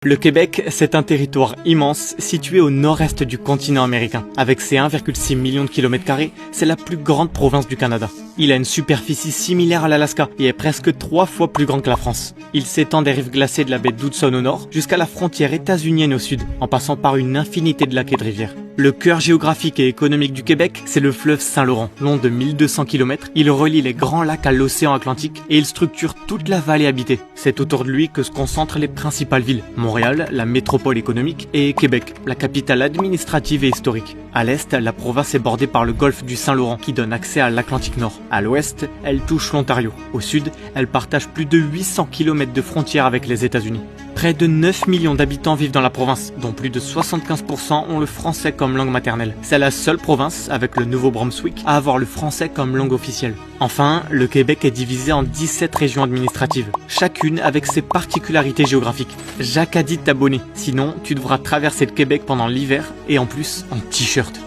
Le Québec, c'est un territoire immense situé au nord-est du continent américain. Avec ses 1,6 million de kilomètres carrés, c'est la plus grande province du Canada. Il a une superficie similaire à l'Alaska et est presque 3 fois plus grand que la France. Il s'étend des rives glacées de la baie d'Hudson au nord jusqu'à la frontière états-unienne au sud, en passant par une infinité de lacs et de rivières. Le cœur géographique et économique du Québec, c'est le fleuve Saint-Laurent. Long de 1200 km, il relie les grands lacs à l'océan Atlantique et il structure toute la vallée habitée. C'est autour de lui que se concentrent les principales villes. Montréal, la métropole économique, et Québec, la capitale administrative et historique. À l'est, la province est bordée par le golfe du Saint-Laurent qui donne accès à l'Atlantique Nord. À l'ouest, elle touche l'Ontario. Au sud, elle partage plus de 800 km de frontières avec les États-Unis. Près de 9 millions d'habitants vivent dans la province, dont plus de 75% ont le français comme langue maternelle. C'est la seule province, avec le Nouveau-Brunswick, à avoir le français comme langue officielle. Enfin, le Québec est divisé en 17 régions administratives, chacune avec ses particularités géographiques. Jacques a dit de t'abonner, sinon tu devras traverser le Québec pendant l'hiver et en plus en t-shirt.